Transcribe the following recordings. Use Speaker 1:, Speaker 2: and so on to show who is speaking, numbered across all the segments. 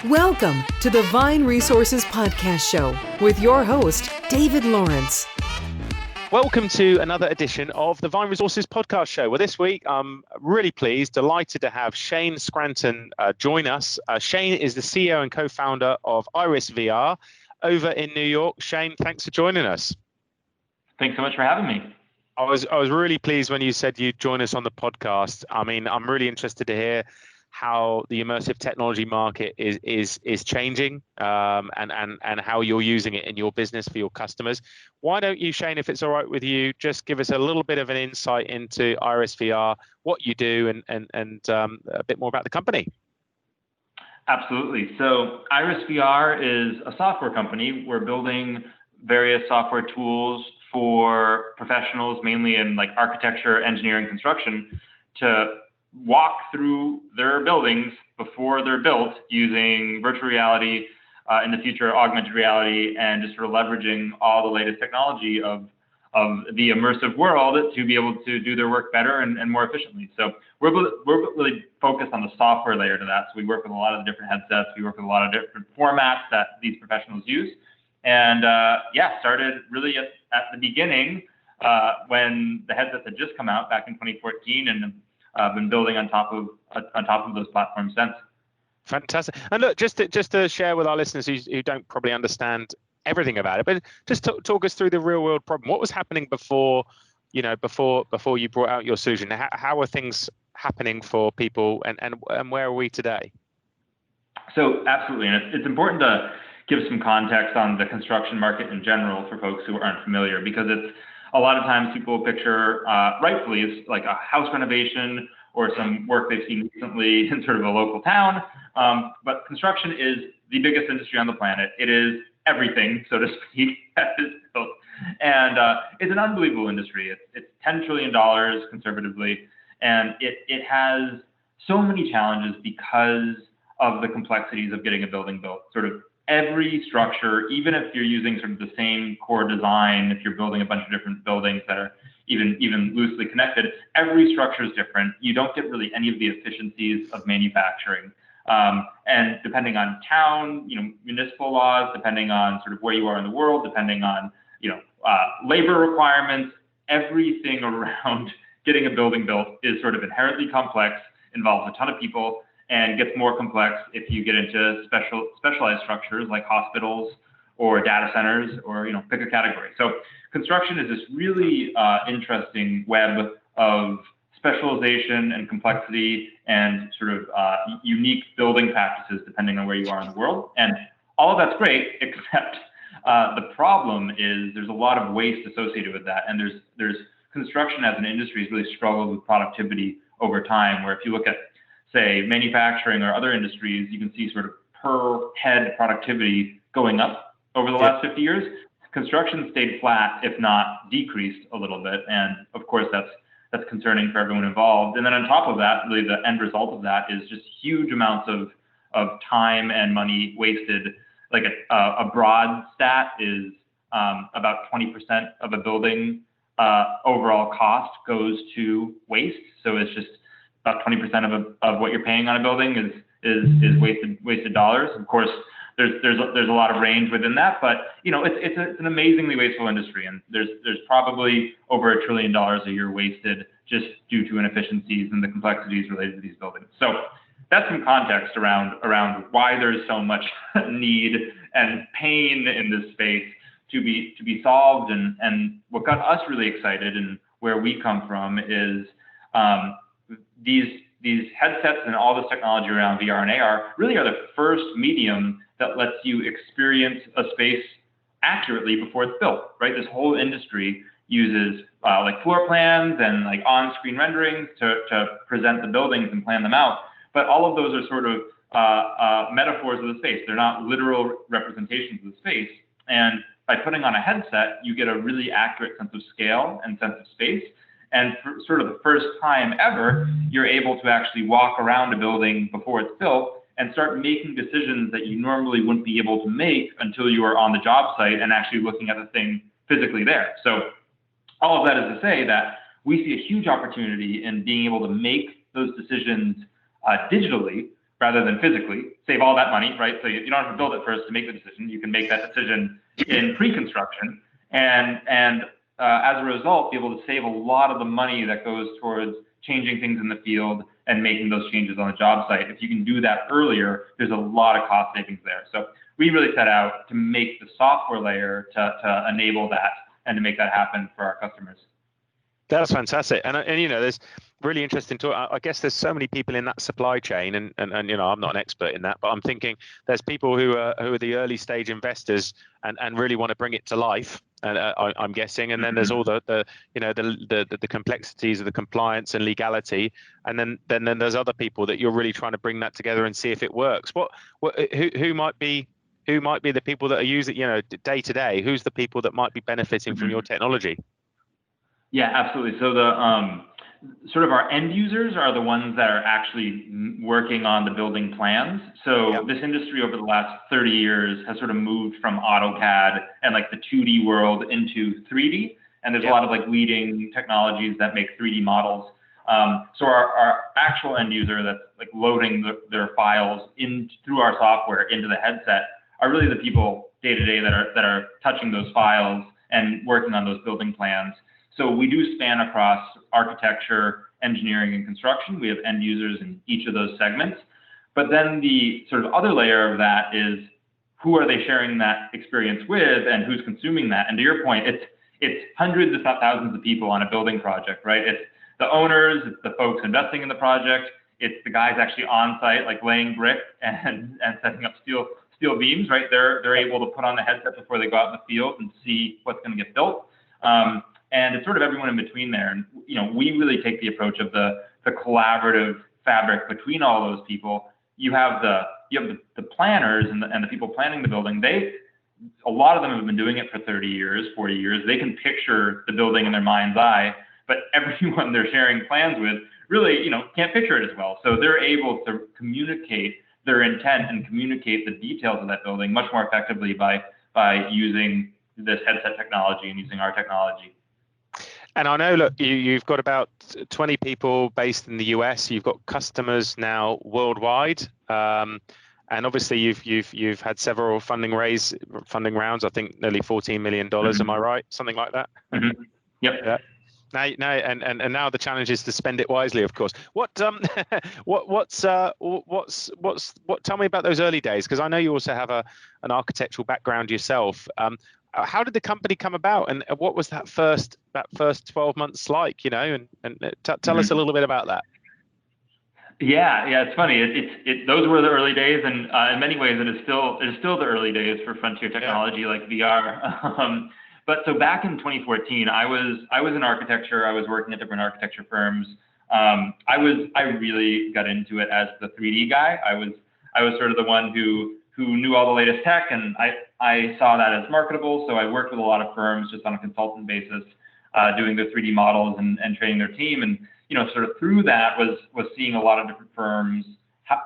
Speaker 1: Welcome to the Vine Resources Podcast Show with your host, David Lawrence.
Speaker 2: Welcome to another edition of the Vine Resources Podcast Show. Well, this week, I'm really pleased, delighted to have Shane Scranton join us. Shane is the CEO and co-founder of IrisVR over in New York. Shane, thanks for joining us.
Speaker 3: Thanks so much for having me.
Speaker 2: I was really pleased when you said you'd join us on the podcast. I mean, I'm really interested to hear how the immersive technology market is changing and how you're using it in your business for your customers. Why don't you, Shane, if it's all right with you, just give us a little bit of an insight into IrisVR, what you do, and a bit more about the company.
Speaker 3: Absolutely. So IrisVR is a software company. We're building various software tools for professionals, mainly in like architecture, engineering, construction, to walk through their buildings before they're built using virtual reality, in the future augmented reality, and just sort of leveraging all the latest technology of the immersive world to be able to do their work better and more efficiently. So we're really focused on the software layer to that. So we work with a lot of the different headsets. We work with a lot of different formats that these professionals use. And started really at the beginning when the headsets had just come out back in 2014, and been building on top of those platforms since.
Speaker 2: Fantastic. And look, just to share with our listeners who don't probably understand everything about it, but just talk us through the real world problem. What was happening before you brought out your solution? How are things happening for people, and where are we today?
Speaker 3: So absolutely, and it's important to give some context on the construction market in general for folks who aren't familiar, because it's a lot of times people picture, rightfully, it's like a house renovation or some work they've seen recently in sort of a local town. But construction is the biggest industry on the planet. It is everything, so to speak, that is built. And it's an unbelievable industry. It's $10 trillion conservatively, and it has so many challenges because of the complexities of getting a building built. Sort of every structure, even if you're using sort of the same core design, if you're building a bunch of different buildings that are even loosely connected, every structure is different. You don't get really any of the efficiencies of manufacturing. And depending on town, municipal laws, depending on sort of where you are in the world, depending on, labor requirements, everything around getting a building built is sort of inherently complex, involves a ton of people, and gets more complex if you get into specialized structures like hospitals or data centers, or pick a category. So construction is this really interesting web of specialization and complexity and sort of unique building practices depending on where you are in the world. And all of that's great, except the problem is there's a lot of waste associated with that. And there's construction as an industry has really struggled with productivity over time, where if you look at, say, manufacturing or other industries, you can see sort of per head productivity going up over the last 50 years. Construction stayed flat, if not decreased a little bit. And of course, that's concerning for everyone involved. And then on top of that, really the end result of that is just huge amounts of time and money wasted. Like a broad stat is about 20% of a building overall cost goes to waste. So it's just about 20% of what you're paying on a building is wasted dollars. Of course, there's a lot of range within that, but it's an amazingly wasteful industry, and there's probably over $1 trillion a year wasted just due to inefficiencies and the complexities related to these buildings. So that's some context around why there's so much need and pain in this space to be solved, and what got us really excited and where we come from is these headsets and all this technology around VR and AR really are the first medium that lets you experience a space accurately before it's built, right? This whole industry uses like floor plans and like on-screen renderings to present the buildings and plan them out. But all of those are sort of metaphors of the space. They're not literal representations of the space. And by putting on a headset, you get a really accurate sense of scale and sense of space. And for sort of the first time ever, you're able to actually walk around a building before it's built and start making decisions that you normally wouldn't be able to make until you are on the job site and actually looking at the thing physically there. So all of that is to say that we see a huge opportunity in being able to make those decisions digitally rather than physically, save all that money, right? So you don't have to build it first to make the decision. You can make that decision in pre-construction, and as a result, be able to save a lot of the money that goes towards changing things in the field and making those changes on the job site. If you can do that earlier, there's a lot of cost savings there. So we really set out to make the software layer to enable that and to make that happen for our customers.
Speaker 2: That's fantastic, and there's really interesting talk. I guess there's so many people in that supply chain, and I'm not an expert in that, but I'm thinking there's people who are the early stage investors and really want to bring it to life, and I'm guessing, and then there's all the complexities of the compliance and legality, and then there's other people that you're really trying to bring that together and see if it works. Who might be the people that are using day to day? Who's the people that might be benefiting from your technology?
Speaker 3: Yeah, absolutely. So the sort of our end users are the ones that are actually working on the building plans. So this industry over the last 30 years has sort of moved from AutoCAD and like the 2D world into 3D. And there's a lot of like leading technologies that make 3D models. So our actual end user that's like loading their files in through our software into the headset are really the people day to day that are touching those files and working on those building plans. So we do span across architecture, engineering, and construction. We have end users in each of those segments. But then the sort of other layer of that is who are they sharing that experience with and who's consuming that? And to your point, it's hundreds if not thousands of people on a building project, right? It's the owners, it's the folks investing in the project, it's the guys actually on site, like laying brick and setting up steel beams, right? They're able to put on the headset before they go out in the field and see what's going to get built. And it's sort of everyone in between there. And, we really take the approach of the collaborative fabric between all those people. You have the planners and the people planning the building. A lot of them have been doing it for 30 years, 40 years. They can picture the building in their mind's eye, but everyone they're sharing plans with really, can't picture it as well. So they're able to communicate their intent and communicate the details of that building much more effectively by using this headset technology and using our technology.
Speaker 2: And I know, look, you've got about 20 people based in the US. You've got customers now worldwide, and obviously you've had several funding rounds. I think nearly $14 million. Am I right? Something like that.
Speaker 3: Mm-hmm. Yep.
Speaker 2: Yeah. Now the challenge is to spend it wisely, of course. Tell me about those early days, because I know you also have an architectural background yourself. How did the company come about, and what was that first 12 months like? And tell us a little bit about that.
Speaker 3: Yeah, it's funny. Those were the early days, and in many ways, it is still the early days for frontier technology like VR. But so back in 2014, I was in architecture. I was working at different architecture firms. I really got into it as the 3D guy. I was sort of the one who knew all the latest tech, and I saw that as marketable. So I worked with a lot of firms just on a consultant basis, doing their 3D models and training their team. And, sort of through that was seeing a lot of different firms,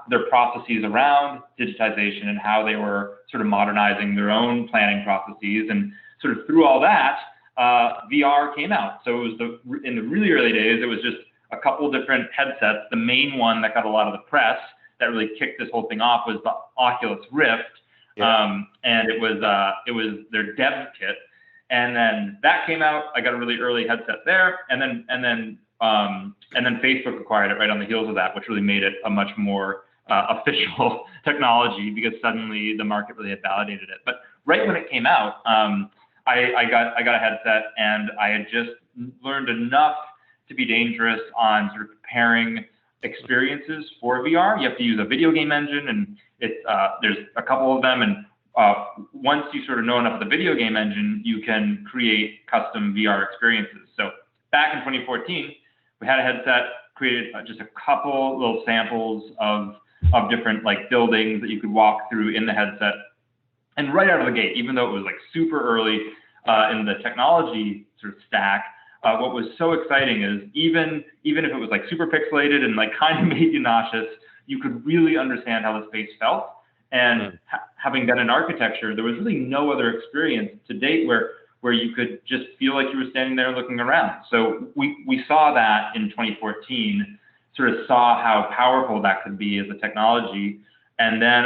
Speaker 3: their processes around digitization and how they were sort of modernizing their own planning processes. And sort of through all that, VR came out. So it was in the really early days, it was just a couple different headsets. The main one that got a lot of the press that really kicked this whole thing off was the Oculus Rift. And it was their dev kit. And then that came out. I got a really early headset there. And then Facebook acquired it right on the heels of that, which really made it a much more official technology, because suddenly the market really had validated it. But right when it came out, I got a headset, and I had just learned enough to be dangerous on sort of preparing experiences for VR. You have to use a video game engine, and there's a couple of them. And once you sort of know enough of the video game engine, you can create custom VR experiences. So back in 2014, we had a headset, created just a couple little samples of different like buildings that you could walk through in the headset. And right out of the gate, even though it was like super early in the technology sort of stack, what was so exciting is even if it was like super pixelated and like kind of made you nauseous, you could really understand how the space felt. And having done in architecture, there was really no other experience to date where you could just feel like you were standing there looking around. So we saw that in 2014, sort of saw how powerful that could be as a technology. And then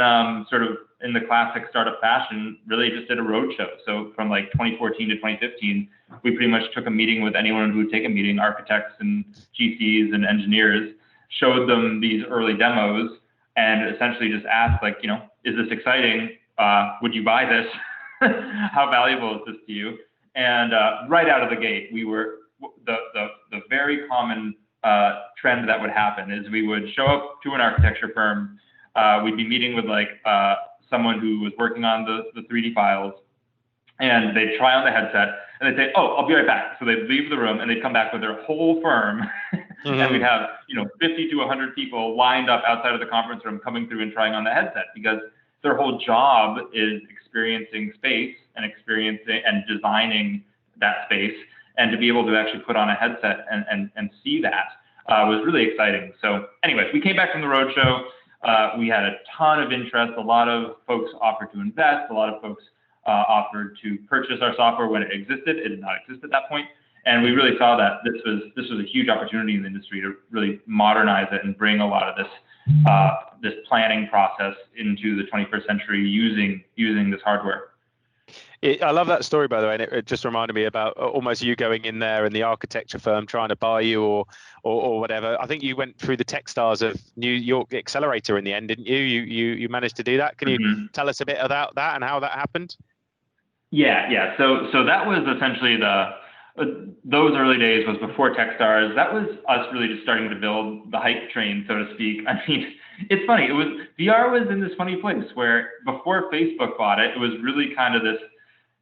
Speaker 3: sort of in the classic startup fashion, really just did a roadshow. So from like 2014 to 2015, we pretty much took a meeting with anyone who would take a meeting, architects and GCs and engineers, showed them these early demos, and essentially just asked, like, is this exciting? Would you buy this? How valuable is this to you? And right out of the gate, we were the very common trend that would happen is we would show up to an architecture firm. We'd be meeting with like someone who was working on the 3D files, and they'd try on the headset and they'd say, "Oh, I'll be right back." So they'd leave the room and they'd come back with their whole firm, and we'd have 50 to 100 people lined up outside of the conference room coming through and trying on the headset, because their whole job is experiencing space and experiencing and designing that space, and to be able to actually put on a headset and see that was really exciting. So anyways, we came back from the roadshow. We had a ton of interest. A lot of folks offered to invest. A lot of folks offered to purchase our software when it existed. It did not exist at that point. And we really saw that this was a huge opportunity in the industry to really modernize it and bring a lot of this planning process into the 21st century using this hardware.
Speaker 2: I love that story, by the way, and it just reminded me about almost you going in there and the architecture firm trying to buy you or whatever. I think you went through the Techstars of New York Accelerator in the end, didn't you? You managed to do that. Can you tell us a bit about that and how that happened?
Speaker 3: Yeah. So that was essentially those early days was before Techstars. That was us really just starting to build the hype train, so to speak. I mean, it's funny. VR was in this funny place where before Facebook bought it, it was really kind of this,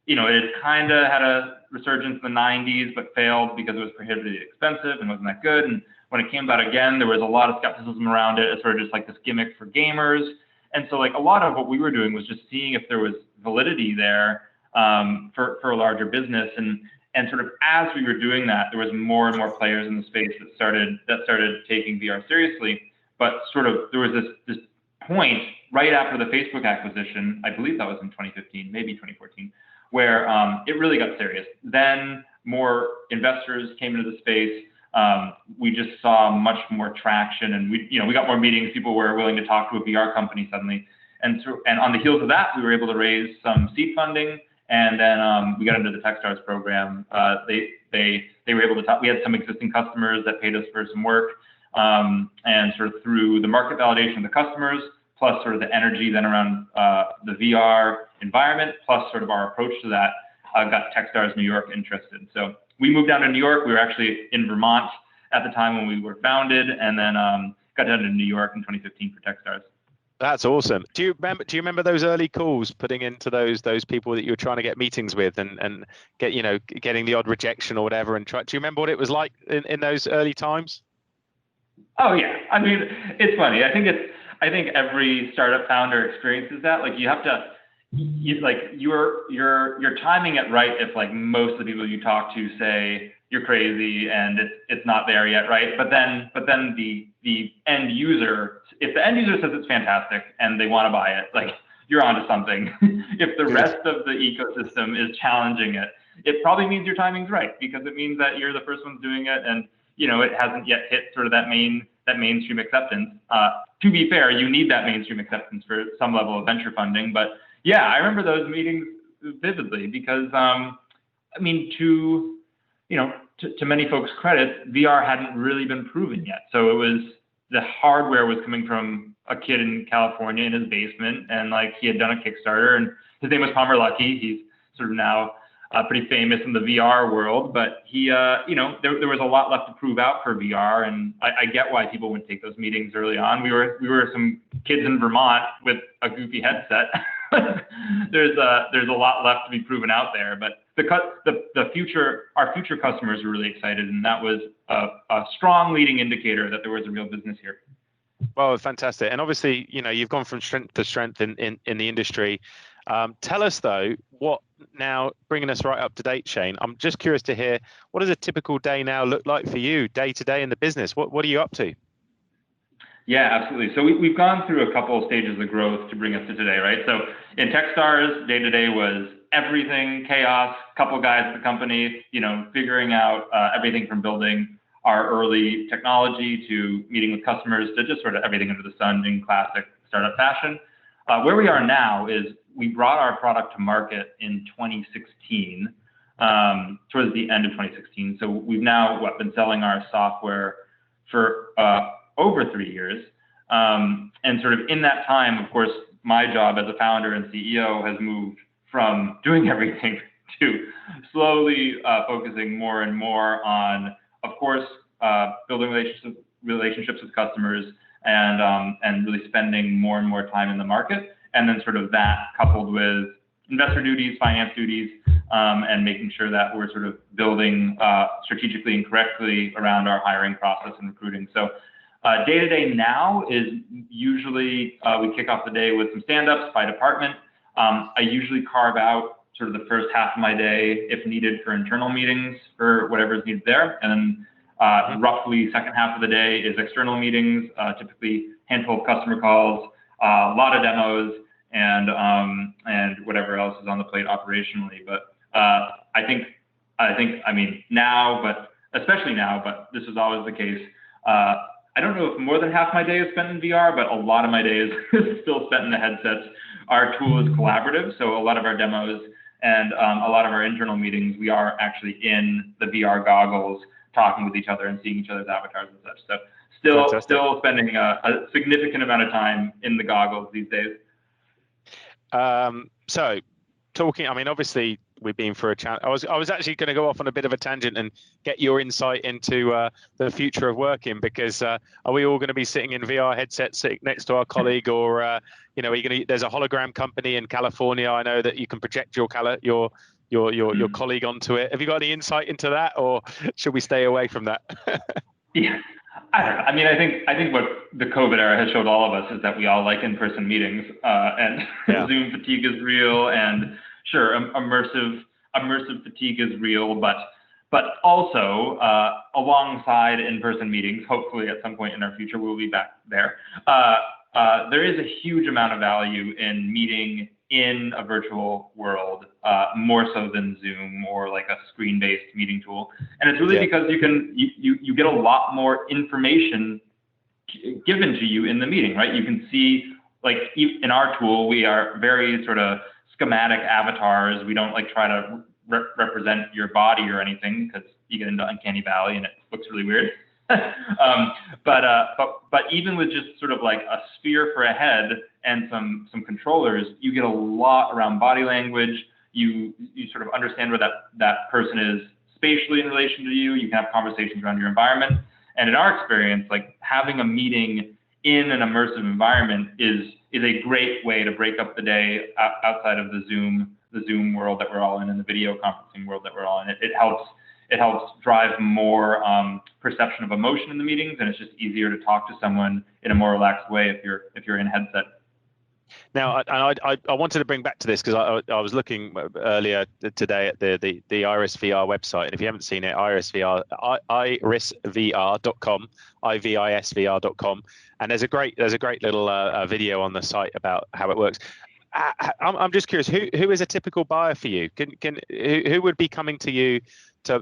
Speaker 3: it had kind of had a resurgence in the 90s, but failed because it was prohibitively expensive and wasn't that good. And when it came out again, there was a lot of skepticism around it. It's sort of just like this gimmick for gamers. And so like a lot of what we were doing was just seeing if there was validity there for a larger business. And sort of as we were doing that, there was more and more players in the space that started taking VR seriously. But sort of there was this point right after the Facebook acquisition, I believe that was in 2015, maybe 2014, where it really got serious. Then more investors came into the space. We just saw much more traction, and we got more meetings. People were willing to talk to a VR company suddenly. And on the heels of that, we were able to raise some seed funding. And then we got into the Techstars program. They were able to talk. We had some existing customers that paid us for some work, and sort of through the market validation of the customers, plus sort of the energy then around the VR environment, plus sort of our approach to that, got Techstars New York interested. So we moved down to New York. We were actually in Vermont at the time when we were founded, and then got down to New York in 2015 for Techstars.
Speaker 2: That's awesome. Do you remember those early calls putting into those people that you were trying to get meetings with and getting the odd rejection or whatever? And do you remember what it was like in those early times?
Speaker 3: Oh yeah. I mean, it's funny. I think every startup founder experiences that. Like you're timing it right if like most of the people you talk to say you're crazy and it's not there yet, right? But then the end user, if the end user says it's fantastic and they want to buy it, like you're onto something. If the rest of the ecosystem is challenging it, it probably means your timing's right, because it means that you're the first ones doing it, and it hasn't yet hit sort of that mainstream acceptance. To be fair, you need that mainstream acceptance for some level of venture funding. But yeah, I remember those meetings vividly because to many folks' credit, VR hadn't really been proven yet. So it was, the hardware was coming from a kid in California in his basement, and like he had done a Kickstarter, and his name was Palmer Luckey. He's sort of now pretty famous in the VR world, but he, there was a lot left to prove out for VR, and I get why people would take those meetings early on. We were some kids in Vermont with a goofy headset. There's a lot left to be proven out there, but our future customers were really excited, and that was a strong leading indicator that there was a real business here.
Speaker 2: Well, fantastic. And obviously, you've gone from strength to strength in the industry. Tell us though, what now, bringing us right up to date, Shane, I'm just curious to hear, what does a typical day now look like for you day to day in the business? What are you up to?
Speaker 3: Yeah, absolutely. So we've gone through a couple of stages of growth to bring us to today, right? So in Techstars, day to day was everything chaos, couple guys at the company, figuring out everything from building our early technology to meeting with customers to just sort of everything under the sun in classic startup fashion. Where we are now is we brought our product to market in 2016, towards the end of 2016. So we've now been selling our software for over 3 years. And sort of in that time, of course, my job as a founder and CEO has moved from doing everything to slowly focusing more and more on, of course, building relationships with customers and really spending more and more time in the market. And then sort of that coupled with investor duties, finance duties, and making sure that we're sort of building strategically and correctly around our hiring process and recruiting. So day to day now is usually we kick off the day with some stand-ups by department. I usually carve out sort of the first half of my day, if needed, for internal meetings for whatever is needed there. And then roughly second half of the day is external meetings, typically handful of customer calls, a lot of demos, and whatever else is on the plate operationally. But I mean, now, but especially now, but this is always the case. I don't know if more than half my day is spent in VR, but a lot of my day is still spent in the headsets. Our tool is collaborative, so a lot of our demos and a lot of our internal meetings, we are actually in the VR goggles, talking with each other and seeing each other's avatars and such. So still spending a significant amount of time in the goggles these days.
Speaker 2: So talking, I mean, obviously we've been for a chat. I was actually going to go off on a bit of a tangent and get your insight into the future of working, because are we all going to be sitting in VR headsets sitting next to our colleague, or you know, there's a hologram company in California. I know that you can project your colleague onto it. Have you got any insight into that, or should we stay away from that?
Speaker 3: Yeah. I mean, I think what the COVID era has showed all of us is that we all like in-person meetings, and Zoom fatigue is real, and sure, immersive fatigue is real, but also alongside in-person meetings, hopefully at some point in our future we'll be back there. There is a huge amount of value in meeting in a virtual world, more so than Zoom or like a screen-based meeting tool. And it's really because you get a lot more information given to you in the meeting, right? You can see, like, in our tool, we are very sort of schematic avatars. We don't like try to represent your body or anything, because you get into uncanny valley and it looks really weird. But even with just sort of like a sphere for a head and some controllers, you get a lot around body language. You sort of understand where that person is spatially in relation to you. You can have conversations around your environment. And in our experience, like, having a meeting in an immersive environment is a great way to break up the day outside of the Zoom world that we're all in, and the video conferencing world that we're all in. It helps drive more perception of emotion in the meetings, and it's just easier to talk to someone in a more relaxed way if you're in headset.
Speaker 2: Now, I wanted to bring back to this because I was looking earlier today at the IrisVR website, and if you haven't seen it, IrisVR, irisvr.com, ivisvr.com, and there's a great little video on the site about how it works. I'm just curious, who is a typical buyer for you? Who would be coming to you to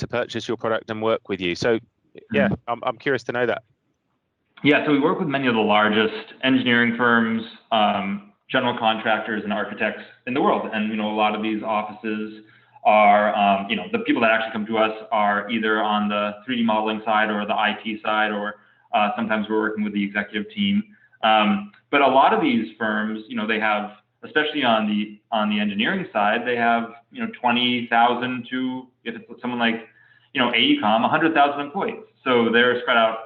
Speaker 2: purchase your product and work with you? So yeah, I'm curious to know that.
Speaker 3: Yeah, so we work with many of the largest engineering firms, general contractors, and architects in the world. And, you know, a lot of these offices are, you know, the people that actually come to us are either on the 3D modeling side or the IT side, or sometimes we're working with the executive team. But a lot of these firms, you know, they have, especially on the engineering side, they have, you know, 20,000 to, if it's someone like, you know, AECOM, 100,000 employees. So they're spread out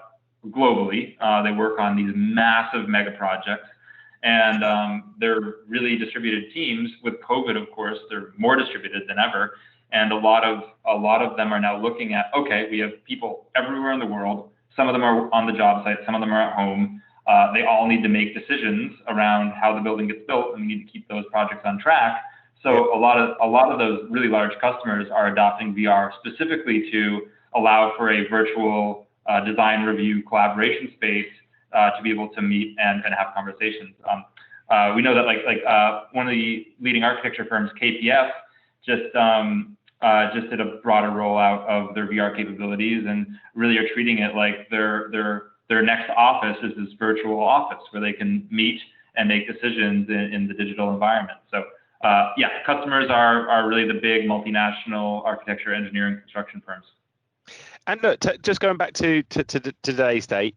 Speaker 3: globally. They work on these massive mega projects, and they're really distributed teams. With COVID, of course, they're more distributed than ever. And a lot of them are now looking at, okay, we have people everywhere in the world. Some of them are on the job site, some of them are at home. They all need to make decisions around how the building gets built, and we need to keep those projects on track. So a lot of those really large customers are adopting VR specifically to allow for a virtual design review collaboration space to be able to meet and have conversations. We know that like one of the leading architecture firms, KPF, just just did a broader rollout of their VR capabilities and really are treating it like their next office is this virtual office where they can meet and make decisions in the digital environment. So yeah, customers are really the big multinational architecture, engineering, construction firms.
Speaker 2: And look, just going back to today's date,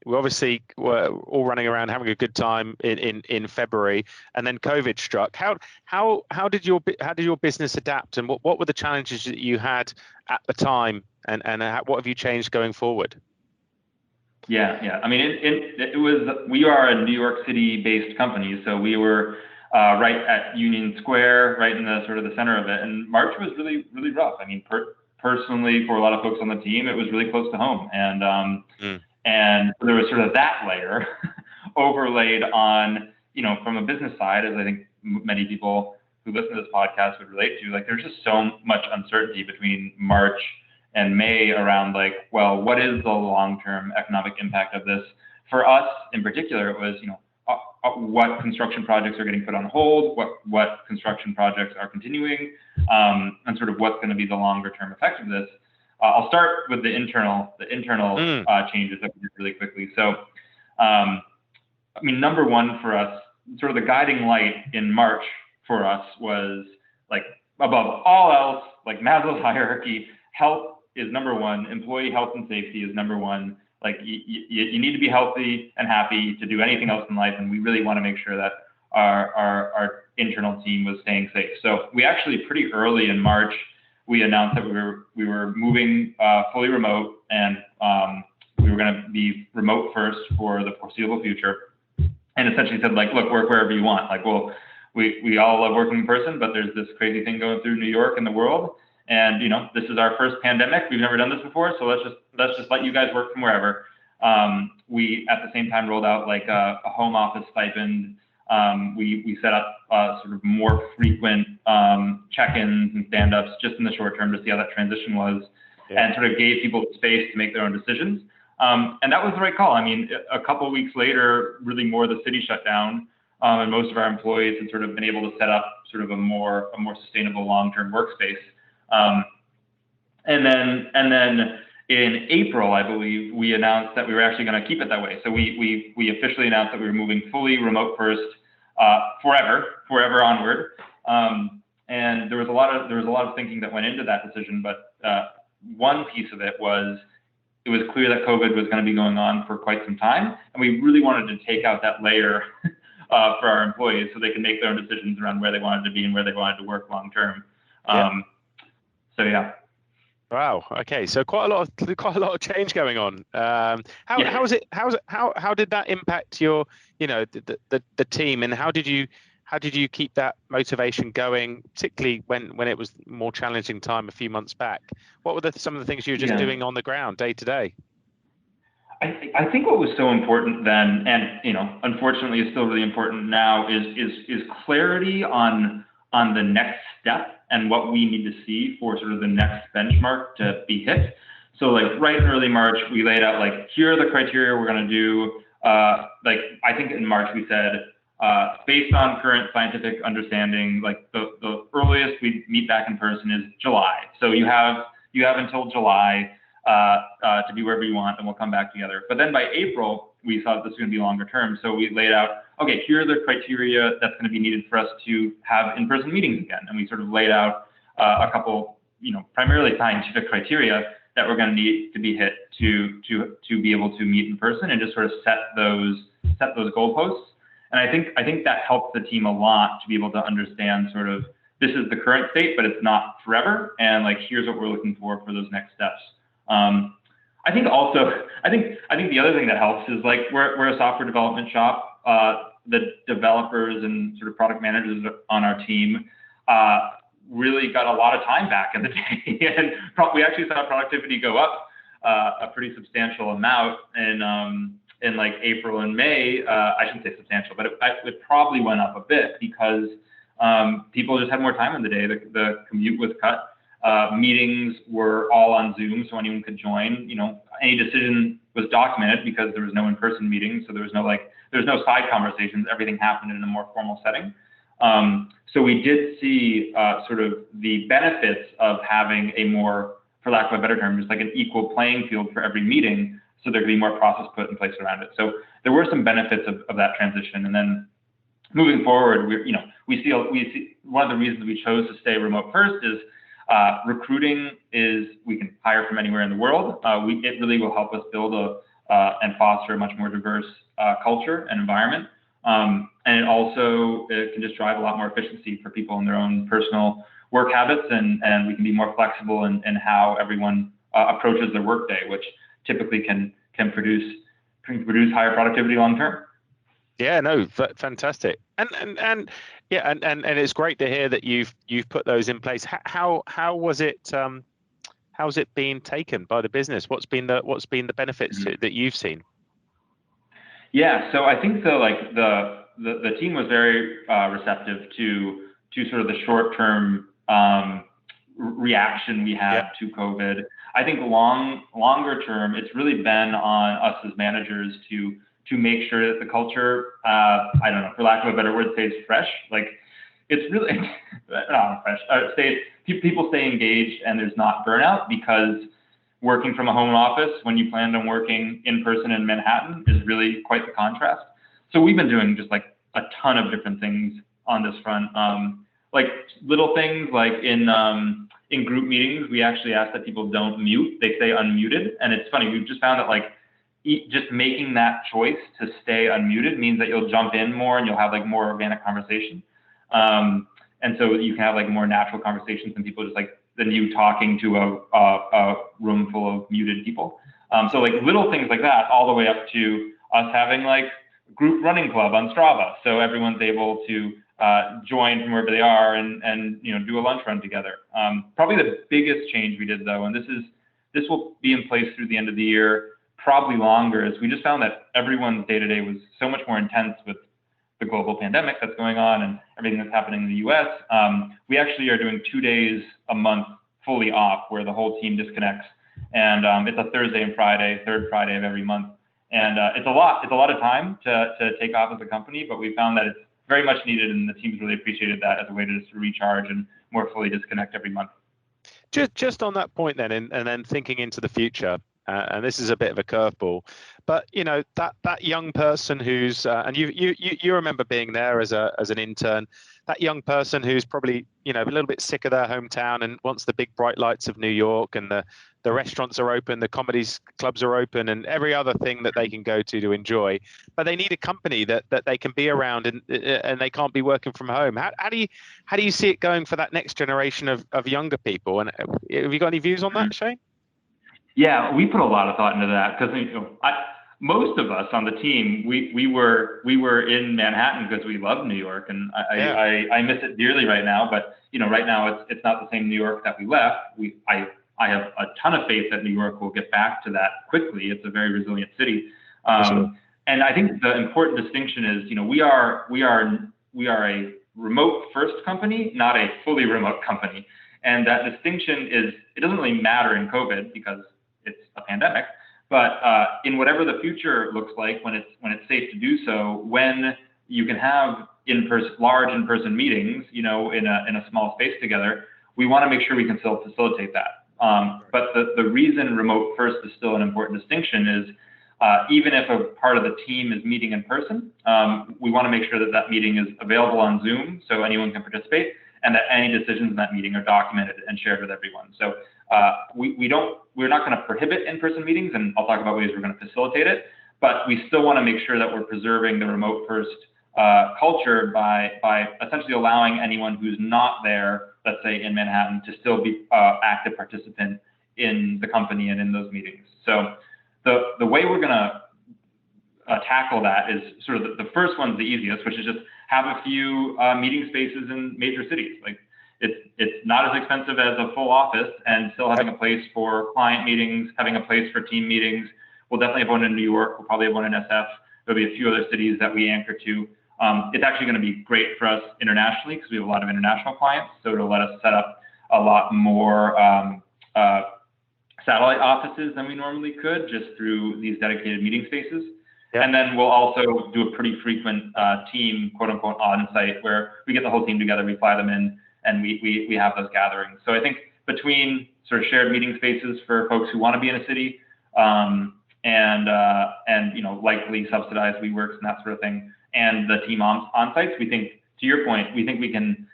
Speaker 2: we obviously were all running around having a good time in February, and then COVID struck. How did your business adapt, and what were the challenges that you had at the time, and what have you changed going forward?
Speaker 3: Yeah. I mean, it was, we are a New York City based company, so we were right at Union Square, right in the sort of the center of it, and March was really, really rough. I mean, personally, for a lot of folks on the team, it was really close to home, and there was sort of that layer overlaid on, from a business side, as I think many people who listen to this podcast would relate to. Like, there's just so much uncertainty between March and May around, like, well, what is the long-term economic impact of this? For us in particular, it was, what construction projects are getting put on hold, what construction projects are continuing, and sort of what's going to be the longer term effect of this. I'll start with the internal changes that we did really quickly. So, I mean, number one for us, sort of the guiding light in March for us was, like, above all else, like Maslow's hierarchy, health is number one. Employee health and safety is number one. Like, you need to be healthy and happy to do anything else in life, and we really want to make sure that our internal team was staying safe. So we actually pretty early in March, we announced that we were moving fully remote, and we were going to be remote first for the foreseeable future, and essentially said, like, look, work wherever you want. Like, well, we all love working in person, but there's this crazy thing going through New York and the world. And, this is our first pandemic. We've never done this before. So let's just let you guys work from wherever. We, at the same time, rolled out like a home office stipend. We set up sort of more frequent check-ins and stand-ups just in the short term to see how that transition was, and sort of gave people space to make their own decisions. And that was the right call. I mean, a couple of weeks later, really more of the city shut down, and most of our employees had sort of been able to set up sort of a more sustainable long-term workspace. And then in April, I believe, we announced that we were actually going to keep it that way. So we officially announced that we were moving fully remote first, forever onward. And there was a lot of thinking that went into that decision. But one piece of it was, it was clear that COVID was going to be going on for quite some time, and we really wanted to take out that layer for our employees so they can make their own decisions around where they wanted to be and where they wanted to work long term. So yeah. Wow.
Speaker 2: Okay. So quite a lot of change going on. How did that impact your, the team, and how did you keep that motivation going, particularly when it was more challenging time a few months back? What were some of the things you were just doing on the ground day to day?
Speaker 3: I think what was so important then, and unfortunately is still really important now, is clarity on the next step and what we need to see for sort of the next benchmark to be hit. So, like, right in early March, we laid out, like, here are the criteria we're going to do. Like, I think in March we said, based on current scientific understanding, like, the earliest we meet back in person is July. So you have until July to be wherever you want, and we'll come back together. But then by April, we thought this was going to be longer term. So we laid out, okay, here are the criteria that's going to be needed for us to have in-person meetings again. And we sort of laid out a couple, primarily scientific criteria that we're going to need to be hit to be able to meet in person, and just sort of set those goalposts. And I think that helped the team a lot to be able to understand sort of, this is the current state, but it's not forever. And, like, here's what we're looking for those next steps. I think the other thing that helps is, like, we're a software development shop. The developers and sort of product managers on our team really got a lot of time back in the day, and we actually saw productivity go up a pretty substantial amount in like April and May. I shouldn't say substantial, but it probably went up a bit because people just had more time in the day. The commute was cut. Meetings were all on Zoom, so anyone could join. Any decision was documented because there was no in-person meeting, so there's no side conversations. Everything happened in a more formal setting. So we did see sort of the benefits of having a more, for lack of a better term, just like an equal playing field for every meeting, so there could be more process put in place around it. So there were some benefits of that transition. And then moving forward, we see one of the reasons we chose to stay remote first is recruiting is we can hire from anywhere in the world. It really will help us build and foster a much more diverse culture and environment. And it also can just drive a lot more efficiency for people in their own personal work habits, and we can be more flexible in how everyone approaches their workday, which typically can produce higher productivity long term.
Speaker 2: Yeah, no, fantastic. And it's great to hear that you've put those in place. How was it how's it been taken by the business? What's been the benefits that you've seen?
Speaker 3: Yeah, so I think the team was very receptive to sort of the short-term reaction we had to COVID. I think longer term, it's really been on us as managers to make sure that the culture, I don't know, for lack of a better word, stays fresh. Like it's really not fresh. People stay engaged and there's not burnout, because working from a home office when you planned on working in person in Manhattan is really quite the contrast. So we've been doing just like a ton of different things on this front. Like little things like in group meetings, we actually ask that people don't mute, they stay unmuted. And it's funny, we've just found that like just making that choice to stay unmuted means that you'll jump in more and you'll have like more organic conversation. And so you can have like more natural conversations than people just like than you talking to a room full of muted people. So like little things like that, all the way up to us having like group running club on Strava, so everyone's able to join from wherever they are and do a lunch run together. Probably the biggest change we did though, and this will be in place through the end of the year, probably longer, is we just found that everyone's day-to-day was so much more intense with the global pandemic that's going on and everything that's happening in the US. We actually are doing 2 days a month fully off, where the whole team disconnects. And it's a Thursday and Friday, third Friday of every month. And it's a lot of time to take off as a company, but we found that it's very much needed, and the team's really appreciated that as a way to just recharge and more fully disconnect every month.
Speaker 2: Just on that point then, and then thinking into the future, and this is a bit of a curveball, but that young person who's and you remember being there as an intern, that young person who's probably a little bit sick of their hometown and wants the big bright lights of New York, and the restaurants are open, the comedy clubs are open, and every other thing that they can go to enjoy, but they need a company that they can be around, and they can't be working from home. How do you see it going for that next generation of younger people? And have you got any views on that, Shane?
Speaker 3: Yeah, we put a lot of thought into that, because most of us on the team, we were in Manhattan because we love New York, and I miss it dearly right now. But right now it's not the same New York that we left. I have a ton of faith that New York will get back to that quickly. It's a very resilient city, and I think the important distinction is we are a remote first company, not a fully remote company. And that distinction it doesn't really matter in COVID because it's a pandemic, but in whatever the future looks like, when it's safe to do so, when you can have large in-person meetings, in a small space together, we want to make sure we can still facilitate that. But the reason remote first is still an important distinction is even if a part of the team is meeting in person, we want to make sure that meeting is available on Zoom so anyone can participate, and that any decisions in that meeting are documented and shared with everyone. So we're not going to prohibit in-person meetings, and I'll talk about ways we're going to facilitate it, but we still want to make sure that we're preserving the remote first culture by essentially allowing anyone who's not there, let's say in Manhattan, to still be active participant in the company and in those meetings. So the way we're going to tackle that is sort of the first one's the easiest, which is just have a few meeting spaces in major cities. Like it's not as expensive as a full office, and still having a place for client meetings, having a place for team meetings. We'll definitely have one in New York. We'll probably have one in SF. There'll be a few other cities that we anchor to. It's actually going to be great for us internationally because we have a lot of international clients. So it'll let us set up a lot more satellite offices than we normally could just through these dedicated meeting spaces.
Speaker 2: Yeah.
Speaker 3: And then we'll also do a pretty frequent team, quote unquote, on site where we get the whole team together, we fly them in, and we have those gatherings. So I think between sort of shared meeting spaces for folks who want to be in a city, and likely subsidized WeWorks and that sort of thing, and the team on sites, we think, to your point, we think we can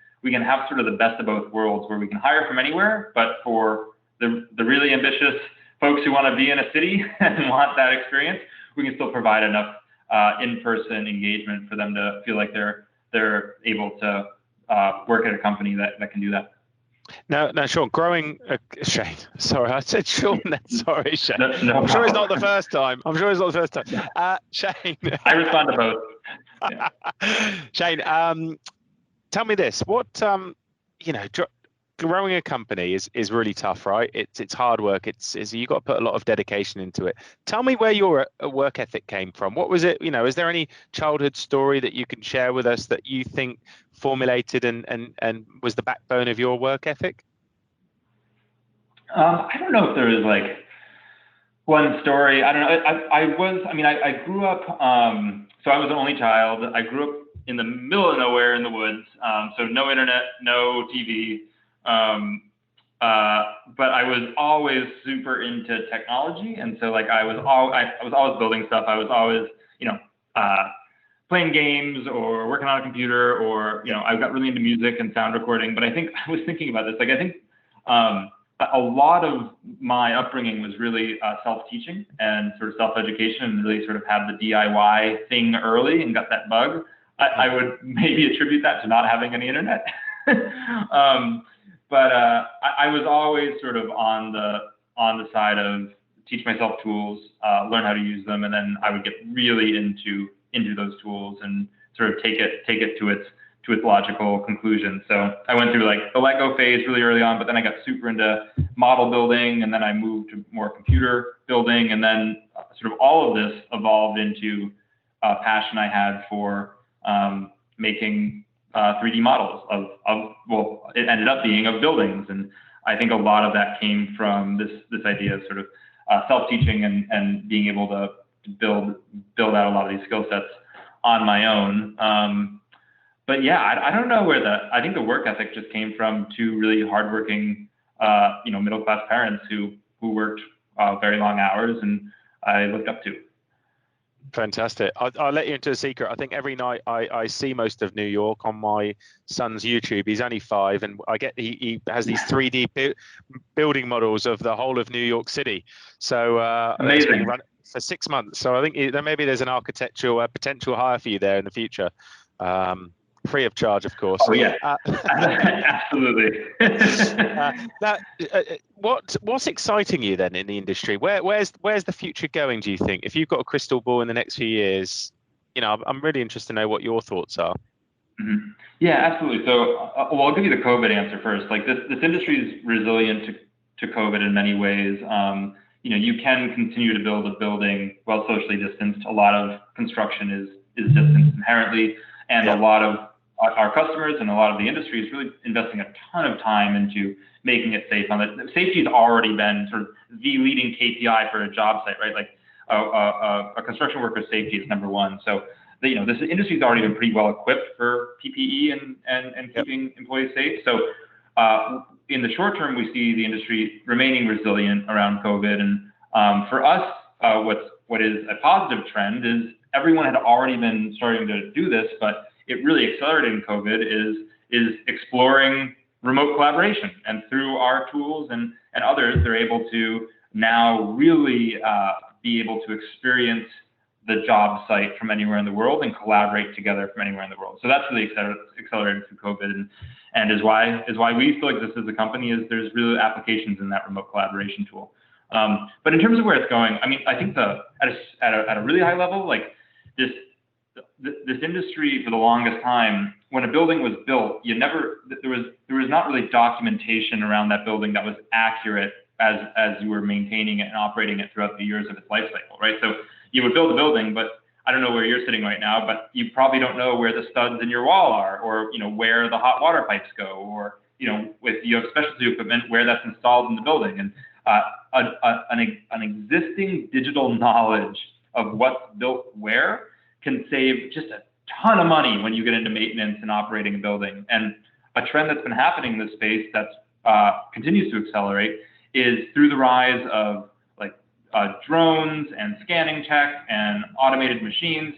Speaker 3: have sort of the best of both worlds where we can hire from anywhere, but for the really ambitious folks who want to be in a city and want that experience, we can still provide enough in-person engagement for them to feel like they're able to work at a company that can do that.
Speaker 2: Now, Sean, Shane. Sorry, I said Sean. Then sorry, Shane.
Speaker 3: No
Speaker 2: I'm
Speaker 3: problem.
Speaker 2: sure it's not the first time. Shane.
Speaker 3: I respond to both. Yeah.
Speaker 2: Shane, tell me this: what growing a company is really tough, right? It's hard work. It's you got to put a lot of dedication into it. Tell me where your work ethic came from. What was it? Is there any childhood story that you can share with us that you think formulated and was the backbone of your work ethic?
Speaker 3: I don't know if there is like one story. I don't know. I grew up. So I was an only child. I grew up in the middle of nowhere in the woods. So no internet, no TV. But I was always super into technology, and so like I was always building stuff. I was always playing games or working on a computer, or I got really into music and sound recording. But I think I was thinking about this. Like I think a lot of my upbringing was really self-teaching and sort of self-education, and really sort of had the DIY thing early and got that bug. I would maybe attribute that to not having any internet. But I was always sort of on the side of teach myself tools, learn how to use them, and then I would get really into those tools and sort of take it to its logical conclusion. So I went through like the Lego phase really early on, but then I got super into model building, and then I moved to more computer building, and then sort of all of this evolved into a passion I had for making 3D models it ended up being of buildings. And I think a lot of that came from this idea of sort of self-teaching and being able to build out a lot of these skill sets on my own. But yeah, I don't know I think the work ethic just came from two really hardworking, middle-class parents who worked very long hours, and I looked up to.
Speaker 2: Fantastic. I'll let you into a secret. I think every night I see most of New York on my son's YouTube. He's only 5, and I get he has these 3D building models of the whole of New York City. So
Speaker 3: amazing.
Speaker 2: Been running for 6 months. So I think maybe there's an architectural potential hire for you there in the future. Free of charge, of course.
Speaker 3: Oh yeah, absolutely.
Speaker 2: What's exciting you then in the industry? Where's the future going, do you think? If you've got a crystal ball in the next few years, I'm really interested to know what your thoughts are.
Speaker 3: Mm-hmm. Yeah, absolutely. So, I'll give you the COVID answer first. Like this industry is resilient to COVID in many ways. You can continue to build a building while socially distanced. A lot of construction is distanced inherently, and a lot of our customers and a lot of the industry is really investing a ton of time into making it safe. Safety has already been sort of the leading KPI for a job site, right? Like a construction worker's safety is number one. So this industry has already been pretty well equipped for PPE and keeping employees safe. So in the short term, we see the industry remaining resilient around COVID. And for us, what is a positive trend is everyone had already been starting to do this, but it really accelerated in COVID is exploring remote collaboration. And through our tools and others, they're able to now really be able to experience the job site from anywhere in the world and collaborate together from anywhere in the world. So that's really accelerated through COVID, and is why we still exist as a company. Is there's real applications in that remote collaboration tool. But in terms of where it's going, I think at a really high level, like this industry for the longest time, when a building was built, there was not really documentation around that building that was accurate as you were maintaining it and operating it throughout the years of its life cycle, right? So you would build a building, but I don't know where you're sitting right now, but you probably don't know where the studs in your wall are, or where the hot water pipes go, or if you have specialty equipment, where that's installed in the building. And an existing digital knowledge of what's built where can save just a ton of money when you get into maintenance and operating a building. And a trend that's been happening in this space that's continues to accelerate is through the rise of drones and scanning tech and automated machines.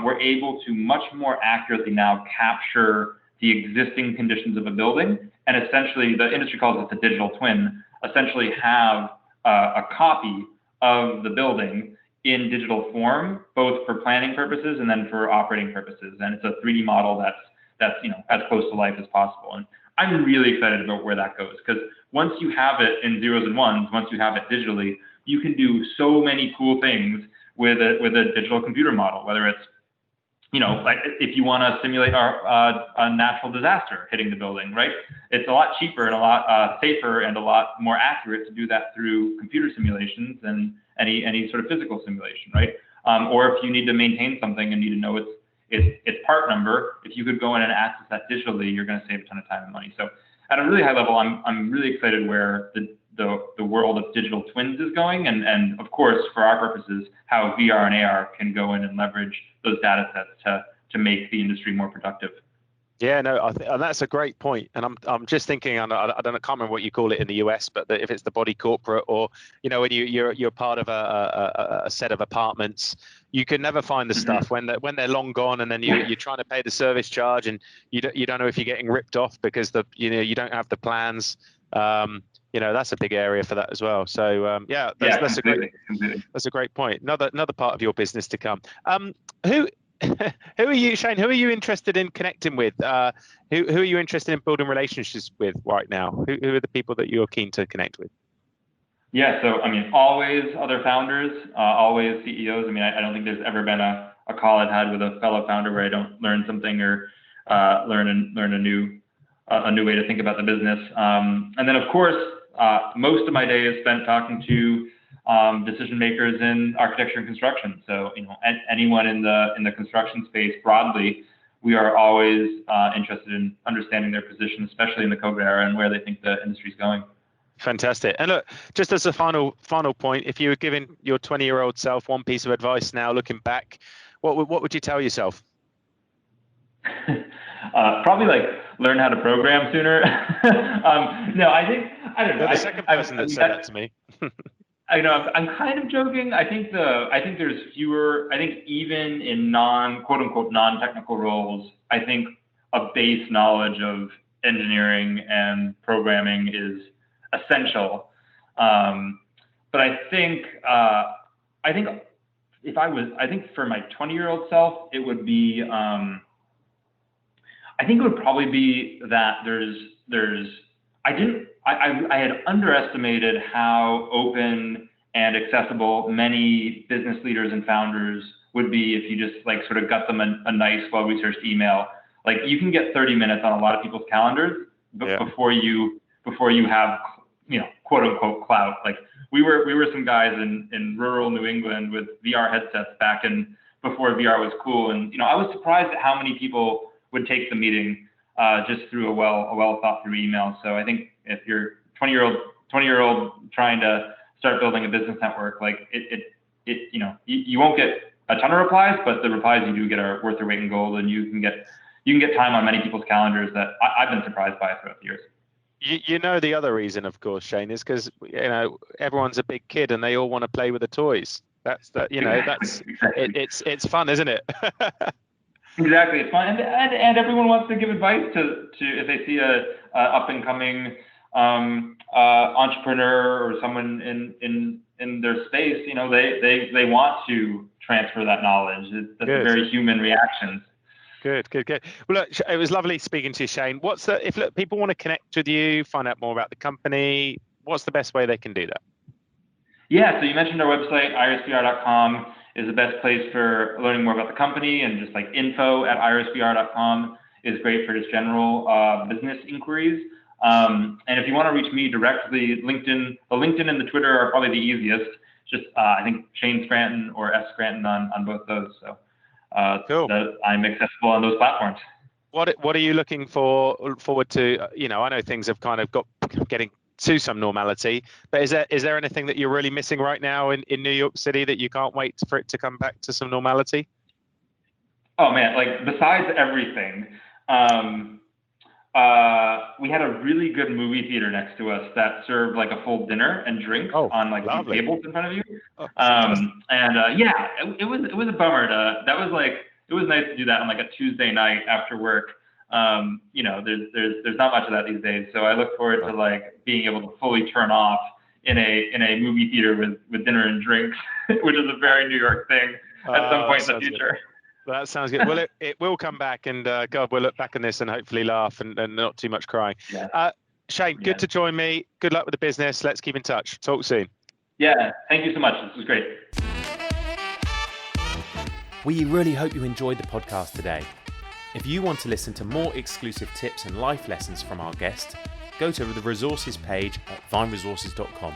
Speaker 3: We're able to much more accurately now capture the existing conditions of a building, and essentially, the industry calls it the digital twin, essentially have a copy of the building in digital form, both for planning purposes and then for operating purposes. And it's a 3D model that's as close to life as possible. And I'm really excited about where that goes, because once you have it in zeros and ones, once you have it digitally, you can do so many cool things with a digital computer model, whether it's, like if you want to simulate a natural disaster hitting the building, right? It's a lot cheaper and a lot safer and a lot more accurate to do that through computer simulations than any sort of physical simulation, right? Or if you need to maintain something and need to know its part number, if you could go in and access that digitally, you're going to save a ton of time and money. So at a really high level, I'm really excited where the world of digital twins is going, and of course, for our purposes, how VR and AR can go in and leverage those data sets to make the industry more productive.
Speaker 2: Yeah, no, and that's a great point. And I'm just thinking, I can't remember what you call it in the US, but if it's the body corporate, or when you're part of a set of apartments, you can never find the stuff when they're long gone, and then you're trying to pay the service charge, and you don't know if you're getting ripped off because you don't have the plans. That's a big area for that as well. So that's a great point. Another part of your business to come. Who are you, Shane? Who are you interested in connecting with? Who are you interested in building relationships with right now? Who are the people that you're keen to connect with?
Speaker 3: Yeah, so always other founders, always CEOs. I don't think there's ever been a call I've had with a fellow founder where I don't learn something or learn a new way to think about the business. And then of course, most of my day is spent talking to decision makers in architecture and construction. So anyone in the construction space broadly, we are always interested in understanding their position, especially in the COVID era, and where they think the industry is going.
Speaker 2: Fantastic. And look, just as a final point, if you were giving your 20-year-old self one piece of advice now, looking back, what would you tell yourself?
Speaker 3: Probably learn how to program sooner. No, I don't know.
Speaker 2: You're the second person that said that to me.
Speaker 3: I know, I'm kind of joking. I think there's fewer. I think even in quote unquote non-technical roles, I think a base knowledge of engineering and programming is essential. But I think for my 20-year-old self, it would be. I think it would probably be that I had underestimated how open and accessible many business leaders and founders would be if you just sort of got them a nice, well-researched email. You can get 30 minutes on a lot of people's calendars before you have, quote unquote clout. We were some guys in rural New England with VR headsets before VR was cool. And, I was surprised at how many people would take the meeting just through a well thought through email. So I think if you're 20-year-old trying to start building a business network, you won't get a ton of replies, but the replies you do get are worth their weight in gold, and you can get time on many people's calendars that I've been surprised by throughout the years.
Speaker 2: The other reason, of course, Shane, is because everyone's a big kid and they all want to play with the toys. That's it's fun, isn't it?
Speaker 3: Exactly, it's fun, and everyone wants to give advice to if they see a up and coming entrepreneur or someone in their space. They want to transfer that knowledge. That's a very human reaction.
Speaker 2: Good. Well, look, it was lovely speaking to you, Shane. If people want to connect with you, find out more about the company, what's the best way they can do that?
Speaker 3: Yeah, so you mentioned our website, IrisVR.com. is the best place for learning more about the company, and just info@irisvr.com is great for just general business inquiries. And if you want to reach me directly, the LinkedIn and the Twitter are probably the easiest. Just I think Shane Scranton or S Scranton on both those. So cool. I'm accessible on those platforms. What
Speaker 2: are you looking forward to? I know things have kind of getting to some normality. But is there anything that you're really missing right now in New York City that you can't wait for it to come back to some normality?
Speaker 3: Oh man, like besides everything, we had a really good movie theater next to us that served like a full dinner and drinks on like these tables in front of you. It was a bummer it was nice to do that on like a Tuesday night after work. There's not much of that these days. So I look forward to like being able to fully turn off in a movie theater with dinner and drinks, which is a very New York thing at some point in the future.
Speaker 2: Good. That sounds good. Well, it will come back, and God, we'll look back on this and hopefully laugh and not too much crying.
Speaker 3: Yeah.
Speaker 2: Shane, good to join me. Good luck with the business. Let's keep in touch. Talk soon.
Speaker 3: Yeah, thank you so much. This was great.
Speaker 4: We really hope you enjoyed the podcast today. If you want to listen to more exclusive tips and life lessons from our guest, go to the resources page at vineresources.com.